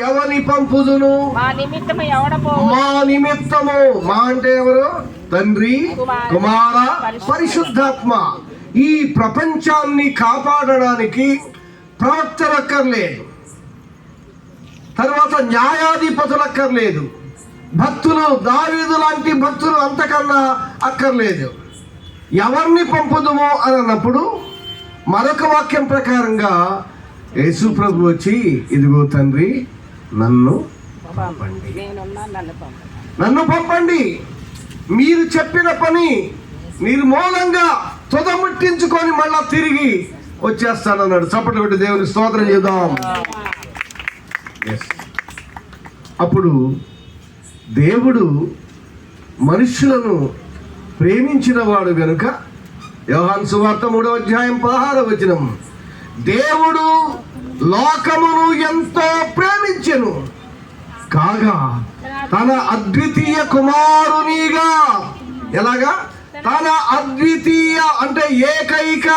ఎవరిని పంపుదును? మా నిమిత్తము. మా అంటే ఎవరు? తండ్రి, కుమార, పరిశుద్ధాత్మ. ఈ ప్రపంచాన్ని కాపాడడానికి ప్రవక్తలు అక్కర్లేదు, తర్వాత న్యాయాధిపతులు అక్కర్లేదు, భక్తులు దావీదు లాంటి భక్తులు అంతకన్నా అక్కర్లేదు. ఎవరిని పంపుదుము అని అన్నప్పుడు మరొక వాక్యం ప్రకారంగా యేసు ప్రభు వచ్చి, ఇదిగో తండ్రి నన్ను పంపండి, మీరు చెప్పిన పని నిర్మూలంగా తుదముట్టించుకొని మళ్ళా తిరిగి వచ్చేస్తానన్నాడు. చప్పట్లు కొట్టి దేవుని స్తోత్రం చేద్దాం. అప్పుడు దేవుడు మనుషులను ప్రేమించిన వాడు గనుక, యోహాను సువార్త 3వ అధ్యాయం 16వ వచనం, దేవుడు లోకమును ఎంతో ప్రేమించెను కాగా తన అద్వితీయ కుమారునిగా, ఎలాగా? తన అద్వితీయ అంటే ఏకైక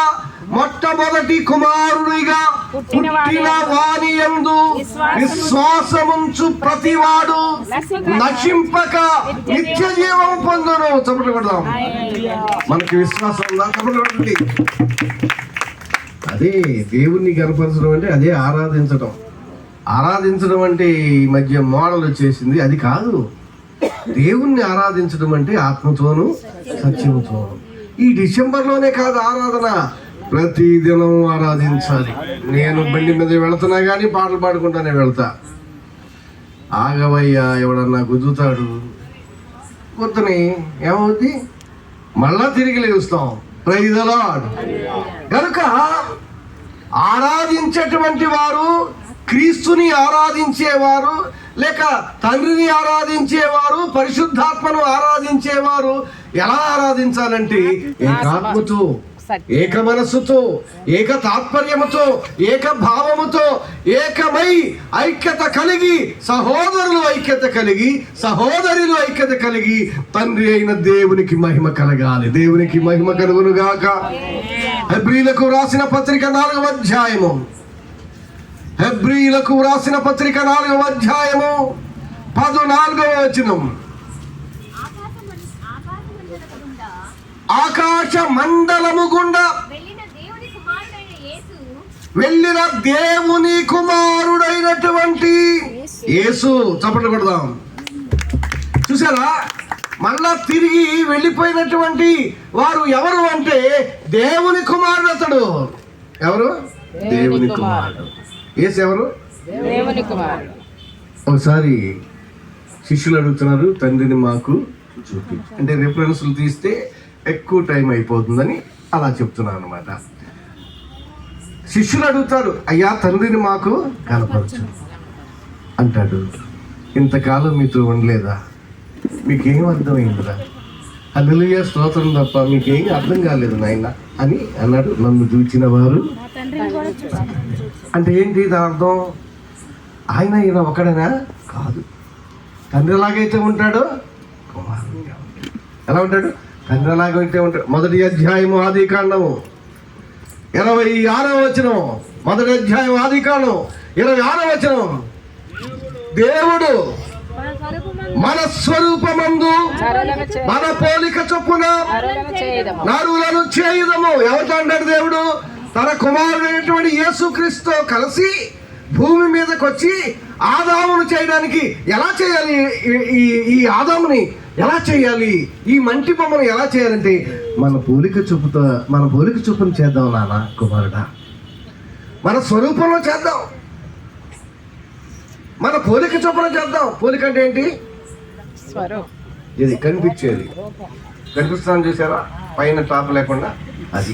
మొట్టమొదటి కుమారునిగా పుట్టిన వాని యందు విశ్వాసముంచు ప్రతివాడు నశింపక నిత్య జీవం పొందును. చప్పట్లు కొడదాం. మనకి విశ్వాసం ఉందా? చప్పట్లు కొట్టండి. అదే దేవుణ్ణి కనపరచడం అంటే అదే ఆరాధించడం. ఆరాధించడం అంటే ఈ మధ్య మోడల్ వచ్చేసింది, అది కాదు. దేవుణ్ణి ఆరాధించడం అంటే ఆత్మతోనూ సత్యముతోనూ. ఈ డిసెంబర్లోనే కాదు ఆరాధన, ప్రతిదినం ఆరాధించాలి. నేను బండి మీద వెళుతున్నా కానీ పాటలు పాడుకుంటానే వెళ్తా. ఆగవయ్యా ఎవడన్నా గుద్దుతాడు, గుర్తుని ఏమవుద్ది, మళ్ళా తిరిగి లేస్తాం. Praise the lord. కనుక ఆరాధించేటువంటి వారు, క్రీస్తుని ఆరాధించేవారు, లేక తండ్రిని ఆరాధించేవారు, పరిశుద్ధాత్మను ఆరాధించేవారు ఎలా ఆరాధించాలంటే ఏకాత్మతో, ఏక మనస్సుతో, ఏక తాత్పర్యముతో, ఏక భావముతో, ఏకమై ఐక్యత కలిగి, సహోదరులు ఐక్యత కలిగి, సహోదరులు ఐక్యత కలిగి రాత్రి అయిన దేవునికి మహిమ కలగాలి. దేవునికి మహిమ కలుగును గాక. హెబ్రీలకు రాసిన పత్రిక 4వ అధ్యాయము, హెబ్రీలకు రాసిన పత్రిక 4వ అధ్యాయము 14వ వచనం, ఆకాశ మండలము గుండా వెళ్ళిన దేవుని కుమారుడైనటువంటి యేసు. చప్పట్లు కొడదాం. చూసారా, మళ్ళా తిరిగి వెళ్ళిపోయినటువంటి వారు ఎవరు అంటే దేవుని కుమారుడు. అతడు ఎవరు? దేవుని కుమారుడు. యేసు ఎవరు? దేవుని కుమారుడు. ఒకసారి శిష్యులు అడుగుతున్నారు, తండ్రిని మాకు చూపించు అంటే రిఫరెన్స్లు తీస్తే ఎక్కువ టైం అయిపోతుందని అలా చెప్తున్నాను అనమాట. శిష్యులు అడుగుతారు, అయ్యా తండ్రిని మాకు కనపరచు అంటాడు. ఇంతకాలం మీతో ఉండలేదా? మీకేం అర్థమైందిరా? హల్లెలూయా స్తోత్రం తప్ప మీకేం అర్థం కాలేదు నాయన అని అన్నాడు. నన్ను చూచిన వారు అంటే ఏంటి దాని అర్థం? ఆయన ఈయన ఒకడేనా? కాదు. తండ్రి ఎలాగైతే ఉంటాడో కుమారుడుగా ఎలా ఉంటాడు? తండ్రి ఎలాగైతే ఉంటాడు. 1వ అధ్యాయము ఆదికాండము 26వ వచనం, 1వ అధ్యాయం ఆదికాండం 26వ వచనం, దేవుడు మన స్వరూపమందు మన పోలిక చొప్పున నరులను చేయుదము. ఎవరితో అంటాడు దేవుడు? తన కుమారుడైనటువంటి యేసుక్రీస్తు కలిసి భూమి మీదకి వచ్చి ఆదామును చేయడానికి ఎలా చేయాలి? ఈ ఆదాముని ఎలా చేయాలి? ఈ మంటి బొమ్మను ఎలా చేయాలంటే మన పోలిక చొప్పున చేద్దాం నాన్న కుమారుడా, మన స్వరూపంలో చేద్దాం, మన పోలిక చొప్పున చేద్దాం. పోలిక అంటే ఏంటి? ఇది కనిపించేది, కనిపిస్తాను చూసారా, పైన టాప్ లేకుండా అది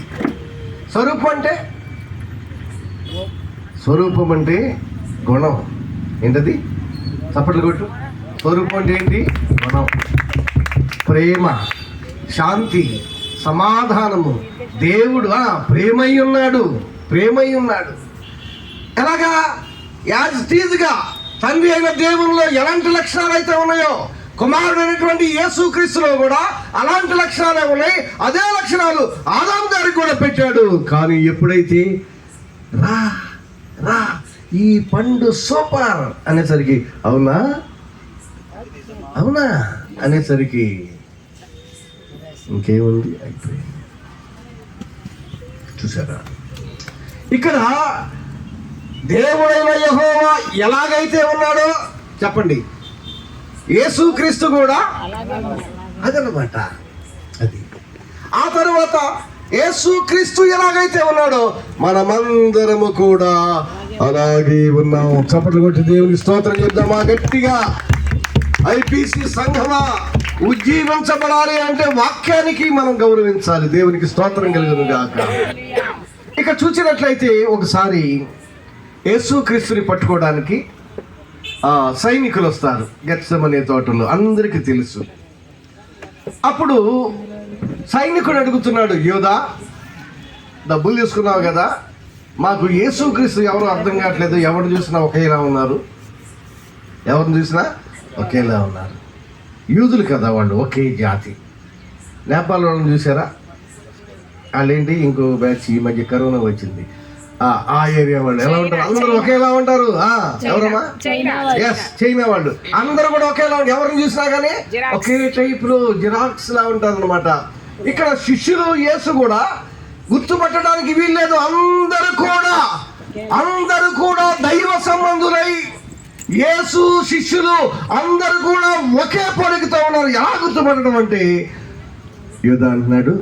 స్వరూపం. అంటే స్వరూపం అంటే గుణం. ఏంటది? చప్పట్లు కొట్టు. స్వరూపం అంటే ఏంటి? గుణం, ప్రేమ, శాంతి, సమాధానము. దేవుడు ప్రేమై ఉన్నాడు, ప్రేమై ఉన్నాడు. ఎలాగా? యాజ్ టీజ్గా తండ్రి అయిన దేవునిలో ఎలాంటి లక్షణాలు అయితే ఉన్నాయో కుమారుడు అయినటువంటి యేసుక్రీస్తులో కూడా అలాంటి లక్షణాలే ఉన్నాయి. అదే లక్షణాలు ఆదాము గారికి కూడా పెట్టాడు. కానీ ఎప్పుడైతే రా రా ఈ పండు సూపర్ అనేసరికి అవునా అవునా అనేసరికి ఇంకేముంది, అయిపోయింది. చూసారా, ఇక్కడ దేవుడైన యెహోవా ఎలాగైతే ఉన్నాడో చెప్పండి, యేసుక్రీస్తు కూడా అదనమాట. అది ఆ తరువాత యేసుక్రీస్తు ఎలాగైతే ఉన్నాడో మనమందరము కూడా అలాగే ఉన్నాము. చప్పట్లు కొట్టి దేవుని స్తోత్రం చేద్దామా గట్టిగా. ఐపీసీ సంఘమా, ఉజ్జీవించబడాలి అంటే వాక్యానికి మనం గౌరవించాలి. దేవునికి స్తోత్రం కలుగును గాక. ఇక చూసినట్లయితే ఒకసారి యేసుక్రీస్తుని పట్టుకోవడానికి సైనికులు వస్తారు గెత్సెమనే తోటలో, అందరికీ తెలుసు. అప్పుడు సైనికుడు అడుగుతున్నాడు, యోధా డబ్బులు తీసుకున్నావు కదా, మాకు యేసుక్రీస్తు ఎవరు అర్థం కావట్లేదు, ఎవరు చూసినా ఒకేలా ఉన్నారు, ఎవరిని చూసినా ఒకేలా ఉన్నారు. యూదులు కదా వాళ్ళు, ఒకే జాతి. నేపాల్ వాళ్ళని చూసారా, వాళ్ళేంటి ఇంకో బ్యాచ్ ఈ మధ్య కరోనా వచ్చింది, ఆ ఏరియా వాళ్ళు ఎలా ఉంటారు, అందరూ ఒకేలా ఉంటారు. ఎవరమ్మా? ఎస్, చైనా వాళ్ళు అందరూ కూడా ఒకేలా ఉంటారు. ఎవరిని చూసినా కానీ ఒకే టైప్ లో జిరాక్స్ లా ఉంటారు అనమాట. ఇక్కడ శిష్యులు యేసు కూడా గుర్తుపట్టడానికి వీల్లేదు. అందరూ కూడా దైవ సంబంధులై యేసు శిష్యులు అందరూ కూడా ఒకే పోలికతో ఉన్నారు. ఎలా గుర్తుపట్టడం అంటే, యూదా అంటున్నాడు,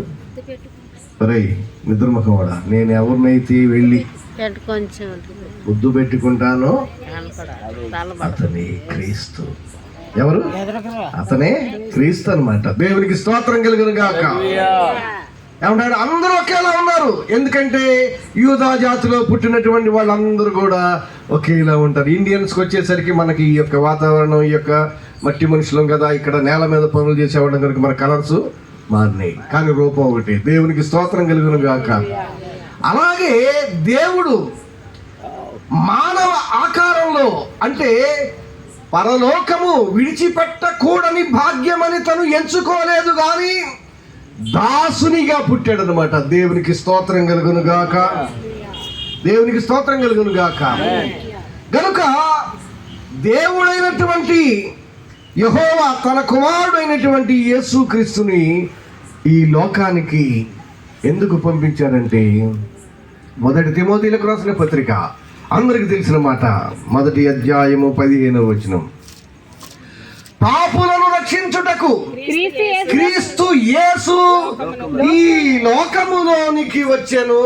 ఒరేయ్ నిద్రముఖం వాడా, నేను ఎవరినైతే వెళ్ళి ముద్దు పెట్టుకుంటానో అతనే క్రీస్తు. ఎవరు? అతనే క్రీస్తు అన్నమాట. దేవునికి స్తోత్రం కలుగును గాక. ఏమంటారు? అందరూ ఒకేలా ఉన్నారు. ఎందుకంటే యూదా జాతిలో పుట్టినటువంటి వాళ్ళందరూ కూడా ఒకేలా ఉంటారు. ఇండియన్స్కి వచ్చేసరికి మనకి ఈ యొక్క వాతావరణం, ఈ యొక్క మట్టి మనుషులం కదా, ఇక్కడ నేల మీద పనులు చేసేవాళ్ళం కనుక మన కలర్స్ మారినాయి, కానీ రూపం ఒకటి. దేవునికి స్తోత్రం కలుగును గాక. అలాగే దేవుడు మానవ ఆకారంలో, అంటే పరలోకము విడిచిపెట్టకూడని భాగ్యమని తను ఎంచుకోలేదు కానీ దాసునిగా పుట్టాడు అనమాట. దేవునికి స్తోత్రం కలుగును గాక. దేవునికి స్తోత్రం కలుగును గాక. గనుక దేవుడైనటువంటి యెహోవా తన కుమారుడైనటువంటి యేసుక్రీస్తుని ఈ లోకానికి ఎందుకు పంపించారంటే, 1 తిమోతీయులకు రాసిన పత్రిక అందరికి తెలిసిన మాట, 1వ అధ్యాయము 15వ వచనం, పాపులను రక్షించుటకు క్రీస్తు యేసు ఈ లోకములోనికి వచ్చెను.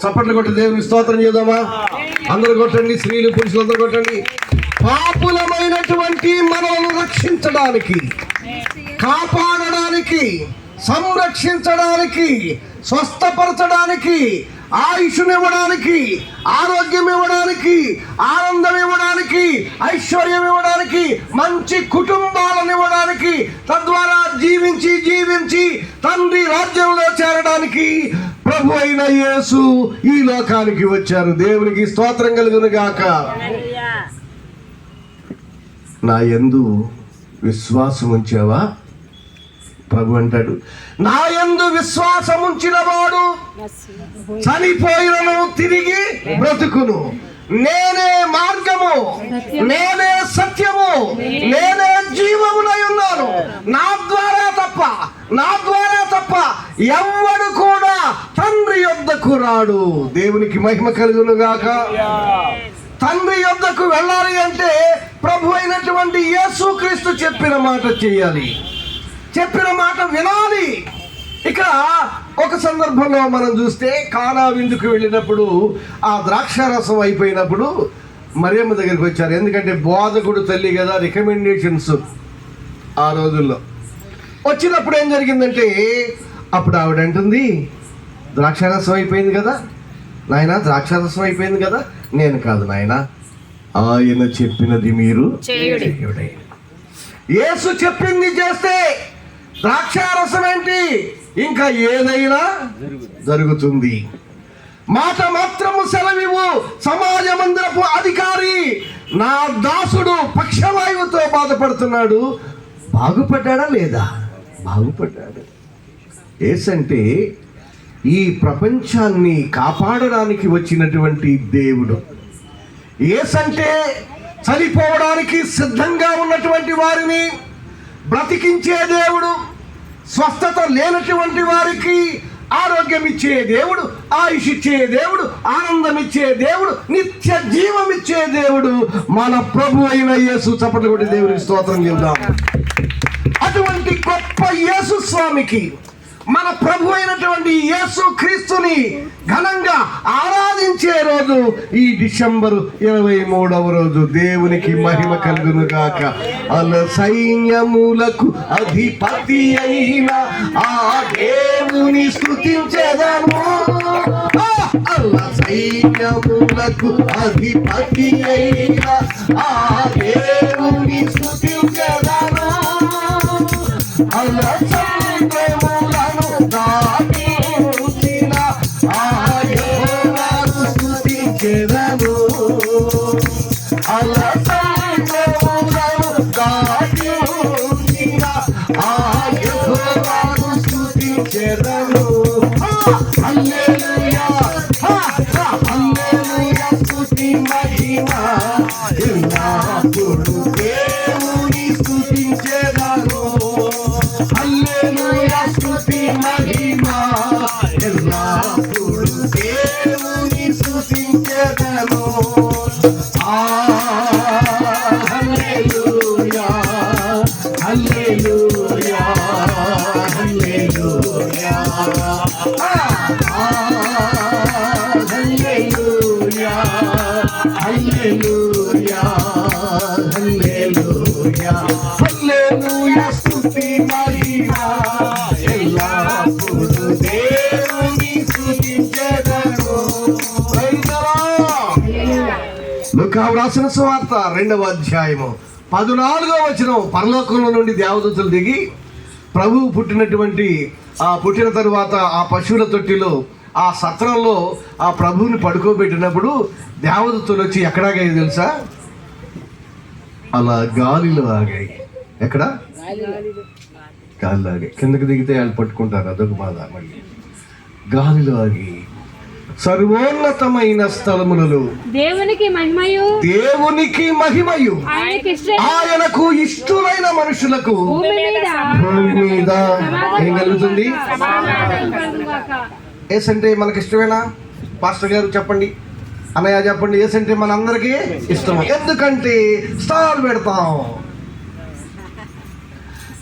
చప్పట్లు కొట్టి దేవుని స్తోత్రం చేద్దామా? అందరూ కొట్టండి, స్త్రీలు పురుషులు అందరూ కొట్టండి. పాపులమైనటువంటి మనల్ని రక్షించడానికి, కాపాడడానికి, సంరక్షించడానికి, స్వస్థపరచడానికి, ఆయుష్నివ్వడానికి, ఆరోగ్యం ఇవ్వడానికి, ఆనందం ఇవ్వడానికి, ఐశ్వర్యం ఇవ్వడానికి, మంచి కుటుంబాలను ఇవ్వడానికి, తద్వారా జీవించి తండ్రి రాజ్యంలో చేరడానికి ప్రభు అయిన యేసు ఈ లోకానికి వచ్చారు. దేవునికి స్తోత్రం కలుగును గాక. నా యందు విశ్వాసం ఉంచావా? ప్రభు అంటాడు, నా యందు విశ్వాసం ఉంచిన వాడు చనిపోయినను తిరిగి బ్రతుకును. నేనే మార్గము, నేనే సత్యము, నేనే జీవమునై ఉన్నాను. నా ద్వారా తప్ప ఎవ్వడు కూడా తండ్రి యొద్దకు రాడు. దేవునికి మహిమ కలుగును గాక. తండ్రి యొద్దకు వెళ్ళాలి అంటే ప్రభు అయినటువంటి యేసుక్రీస్తు చెప్పిన మాట చేయాలి, చెప్పిన మాట వినాలి. ఇక్కడ ఒక సందర్భంలో మనం చూస్తే కానా విందుకు వెళ్ళినప్పుడు ఆ ద్రాక్షారసం అయిపోయినప్పుడు మరియమ్మ దగ్గరికి వచ్చారు. ఎందుకంటే బోధకుడు తల్లి కదా, రికమెండేషన్స్ ఆ రోజుల్లో వచ్చినప్పుడు ఏం జరిగిందంటే, అప్పుడు ఆవిడ అంటుంది, ద్రాక్షారసం అయిపోయింది కదా నాయన, ద్రాక్షారసం అయిపోయింది కదా. నేను కాదు నాయన, ఆయన చెప్పినది మీరు చేయుడి. యేసు చెప్పింది చేస్తే ద్రాక్షారసం ఏంటి, ఇంకా ఏదైనా జరుగుతుంది. మాట మాత్రము సెలవివు. సమాజ మందిరపు అధికారి నా దాసుడు పక్షవాయువుతో బాధపడుతున్నాడు, బాగుపడ్డా లేదా? బాగుపడ్డాడు. యేసంటే ఈ ప్రపంచాన్ని కాపాడడానికి వచ్చినటువంటి దేవుడు. యేసంటే చనిపోవడానికి సిద్ధంగా ఉన్నటువంటి వారిని బ్రతికించే దేవుడు, స్వస్థత లేనటువంటి వారికి ఆరోగ్యం ఇచ్చే దేవుడు, ఆయుష్ ఇచ్చే దేవుడు, ఆనందం ఇచ్చే దేవుడు, నిత్య జీవం ఇచ్చే దేవుడు మన ప్రభు అయిన యేసు. చప్పట్లు కొట్టి దేవునికి స్తోత్రం చెబుదాం. అటువంటి గొప్ప యేసు స్వామికి, మన ప్రభు అయినటువంటి యేసు క్రీస్తుని ఘనంగా ఆరాధించే రోజు ఈ డిసెంబరు 23వ రోజు. దేవునికి మహిమ కలుగును గాక. అల సైన్యములకు అధిపతి అయిన ఆ దేవుని స్తుతించెదను. అల సైన్యములకు అధిపతి అయిన ఆ దేవుని స్తుతించెదను. అల సైన్యములను దాటిన ఆ యెహోవాను స్తుతించెదను. అల సైన్యములను దాటిన ఆ యెహోవాను స్తుతించెదను. హల్లెలూయా, హల్లెలూయా, స్తుతి మహిమ ఎల్లప్పుడూ దేవుని స్తుతించెదను. హల్లెలూయా, స్తుతి మహిమ ఎల్లప్పుడూ దేవుని స్తుతించెదను. హల్లెలూయా, హల్లెలూయా, హల్లెలూయా, హల్లెలూయా, హల్లెలూయా, హల్లెలూయా, హల్లెలూయా, స్తుతి మహిమ ఎల్లప్పుడూ దేవుని స్తుతించెదను. లూకా రాసిన సువార్త 2వ అధ్యాయము 14వ వచనం. పరలోకంలో నుండి దేవదూతలు దిగి ప్రభువు పుట్టిన తరువాత ఆ పశువుల తొట్టిలో, ఆ సత్రంలో ఆ ప్రభువుని పడుకోబెట్టినప్పుడు దేవదూతలు వచ్చి ఎక్కడాగాయి తెలుసా? అలా గాలిలో ఆగాయి. ఎక్కడ? గాలిలో ఆగాయి. కిందకి దిగితే వాళ్ళు పట్టుకుంటారు, అదొక బాధ. మళ్ళీ గాలిలో ఆగి సర్వోన్నతమైన స్థలములలో దేవునికి మహిమయు ఆయనకు ఇష్టమైన మనుషులకు భూమి మీద ఏం కలుగుతుంది? ఏసంటే మనకి ఇష్టమేనా? పాస్టర్ గారు చెప్పండి, అన్నయ్య చెప్పండి. ఏసంటే మనందరికీ ఇష్టం. ఎందుకంటే స్టార్ పెడతాం,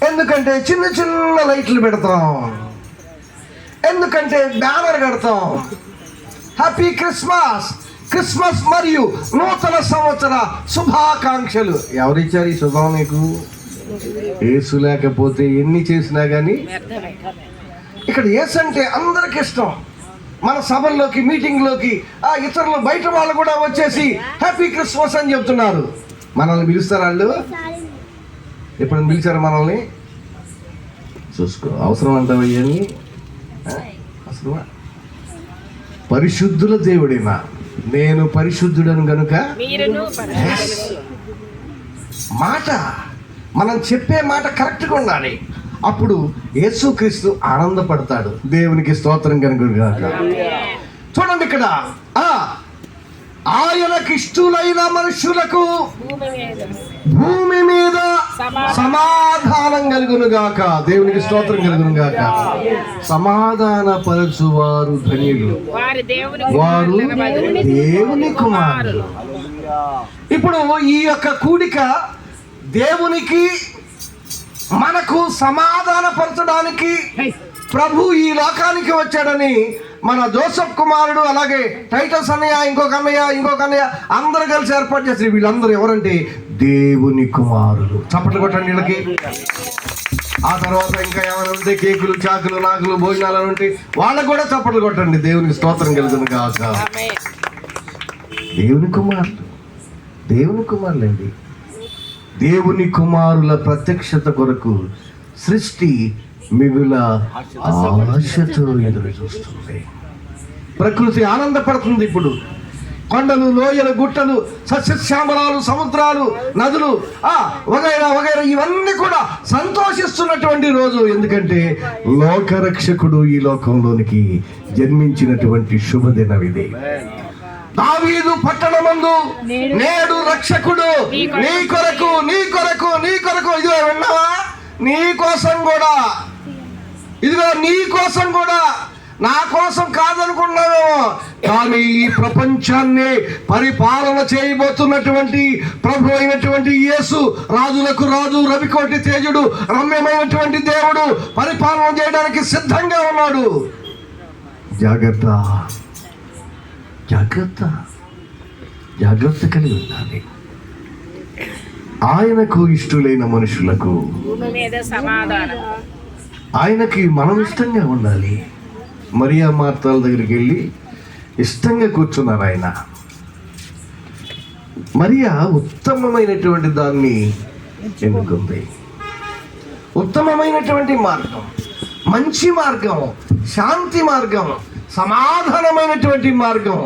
ఎందుకంటే చిన్న చిన్న లైట్లు పెడతాం, ఎందుకంటే బ్యానర్ కడతాం. హ్యాపీ క్రిస్మస్ మరియు నూతన సంవత్సర శుభాకాంక్షలు. ఎవరిచ్చారు ఈ శుభం నీకు? యేసు లేకపోతే ఎన్ని చేసినా కానీ. ఇక్కడ యేసు అంటే అందరికి ఇష్టం. మన సభల్లోకి, మీటింగ్లోకి ఇతరులు, బయట వాళ్ళు కూడా వచ్చేసి హ్యాపీ క్రిస్మస్ అని చెప్తున్నారు. మనల్ని పిలుస్తారు వాళ్ళు? ఎప్పుడైనా పిలిచారు మనల్ని? చూసుకో, అవసరం అంటావు ఇవన్నీ? అవసరమా? పరిశుద్ధుల దేవుడేనా? నేను పరిశుద్ధుడను గనుక. మాట, మనం చెప్పే మాట కరెక్ట్గా ఉండాలి. అప్పుడు యేసుక్రీస్తు ఆనందపడతాడు. దేవునికి స్తోత్రం కనుక. చూడండి ఇక్కడ, ఆయనకి ఇష్టలైన మనుషులకు భూమి మీద సమాధానం కలుగును గాక. దేవునికి స్తోత్రం కలుగును గాక. సమాధాన పరచువారు ధన్యులు, వారు దేవుని కుమారులు. ఇప్పుడు ఈ యొక్క కూడిక దేవునికి మనకు సమాధాన పరచడానికి ప్రభు ఈ లోకానికి వచ్చాడని మన జోసెఫ్ కుమారుడు, అలాగే టైటస్ అన్నయ్య, ఇంకొక అన్నయ్య అందరూ కలిసి ఏర్పాటు చేస్తారు. వీళ్ళందరూ ఎవరంటే దేవుని కుమారులు. చప్పట్లు కొట్టండి వీళ్ళకి. ఆ తర్వాత ఇంకా ఏమైనా ఉంటే కేకులు, చాకులు, నాకులు, భోజనాలు ఉంటే వాళ్ళకు కూడా చప్పట్లు కొట్టండి. దేవునికి స్తోత్రం కలుగును గాక. దేవుని కుమారులండి. దేవుని కుమారుల ప్రత్యక్షత కొరకు సృష్టి మిగుల ఆశతో ఎదురు చూస్తుంది. ప్రకృతి ఆనందపడుతుంది. ఇప్పుడు కొండలు, లోయలు, గుట్టలు, సస్యశ్యామలాలు, సముద్రాలు, నదులు, వగైరా ఇవన్నీ కూడా సంతోషిస్తున్నటువంటి రోజు. ఎందుకంటే లోకరక్షకుడు ఈ లోకంలోనికి జన్మించినటువంటి శుభదినం ఇది. దావీదు పట్టణమందు నేడు రక్షకుడు నీ కొరకు నీ కొరకు నీ కొరకు. ఇదిగో విన్నావా, నీ కోసం కూడా, ఇదిగో నీ కోసం కూడా, నా కోసం కాదనుకున్నావేమో, కానీ ఈ ప్రపంచాన్ని పరిపాలన చేయబోతున్నటువంటి ప్రభు అయినటువంటి యేసు, రాజులకు రాజు, రవికోటి తేజుడు, రమ్యమైనటువంటి దేవుడు పరిపాలన చేయడానికి సిద్ధంగా ఉన్నాడు. జాగ్రత్త, జాగ్రత్త, జాగ్రత్త కలిగి ఉండాలి. ఆయనకు ఇష్టలైన మనుషులకు ఆయనకి మనం ఇష్టంగా ఉండాలి. మరియా మార్తాల దగ్గరికి వెళ్ళి ఇష్టంగా కూర్చున్నారు ఆయన. మరియా ఉత్తమమైనటువంటి దాన్ని ఎన్నుకుంది. ఉత్తమమైనటువంటి మార్గం, మంచి మార్గం, శాంతి మార్గం, సమాధానమైనటువంటి మార్గం,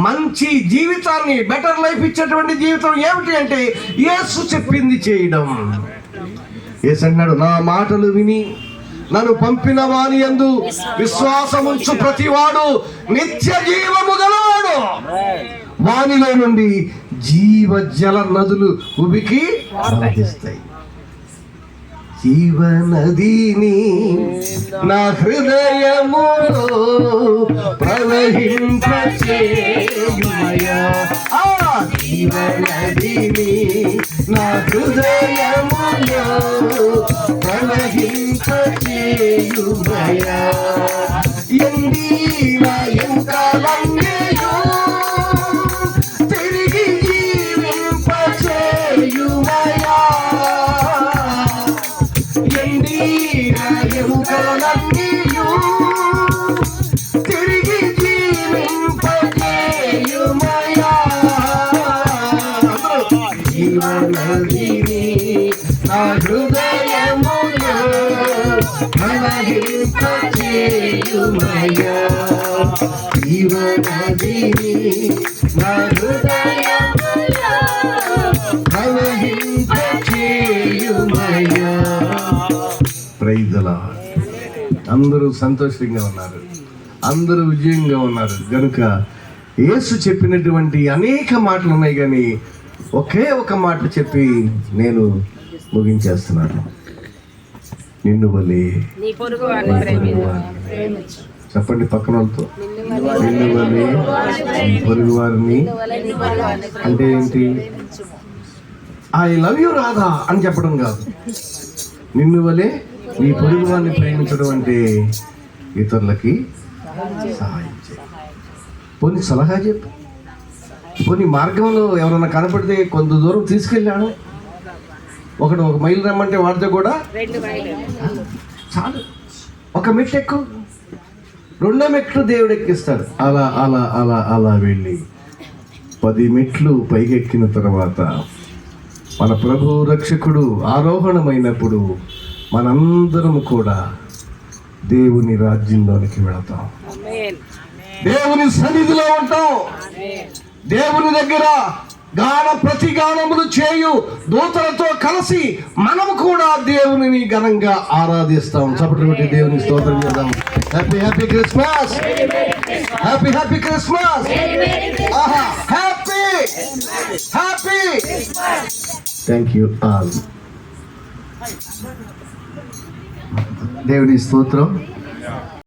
మంచి జీవితాన్ని, బెటర్ లైఫ్ ఇచ్చేటువంటి జీవితం ఏమిటి అంటే యేసు చెప్పింది చేయడం. యేసు అన్నాడు, నా మాటలు విని నన్ను పంపిన వాని యందు విశ్వాసముంచు ప్రతివాడు నిత్య జీవము గలవాడు, వానిలో నుండి జీవ జల నదులు ఉబికి ప్రవహిస్తాయి. జీవనదిని నా హృదయములో ప్రవహింపచేయుమయా, జీవనదిని నా హృదయములో ప్రవహింపచేయుమయా, ఎండిన ఎంకాలన్నీయు తిరిగి జీవింపచేయుమయా, ఎండిన ఎంకాలన్నీయు తిరిగి జీవింపచేయుమయా, జీవనదిని నా హృదయములో ప్రవహింపచేయుమయా, జీవనదిని నా హృదయములో ప్రవహింపచేయుమయా. Praise the lord. అందరూ సంతోషంగా ఉన్నారు, అందరూ విజయంగా ఉన్నారు. కనుక యేసు చెప్పినటువంటి అనేక మాటలు ఉన్నాయి, కానీ ఒకే ఒక మాట చెప్పి నేను ముగించేస్తున్నాను. నిన్ను వలే చెప్పండి పక్కన వాళ్ళతో, నిన్ను వలే పొరుగు వారిని అంటే ఏంటి? ఐ లవ్ యు రాధా అని చెప్పడం కాదు. నిన్ను వలే నీ పొరుగు వారిని ప్రేమించడం అంటే ఇతరులకి సహాయం చేయి. పోనీ సలహా చెప్పు, పోనీ మార్గంలో ఎవరన్నా కనపడితే కొంత దూరం తీసుకెళ్ళాడు, ఒక మైలు రమ్మంటే వాడితే కూడా చాలు. ఒక మెట్టు ఎక్కువ, రెండో మెట్లు దేవుడు ఎక్కిస్తాడు. అలా అలా అలా అలా వెళ్ళి 10 మెట్లు పైకెక్కిన తర్వాత మన ప్రభు రక్షకుడు ఆరోహణమైనప్పుడు మనందరం కూడా దేవుని రాజ్యంలోనికి వెళతాం, దేవుని సన్నిధిలో ఉంటాం, దేవుని దగ్గర గాన ప్రతిగానములు చేయు దూతలతో కలిసి మనము కూడా దేవునిని ఘనంగా ఆరాధిస్తాం. చప్పట్లు కొట్టి దేవుని స్తోత్రం చేద్దాం. Happy happy Christmas, happy happy Christmas, happy happy. Thank you all. దేవుని స్తోత్రం.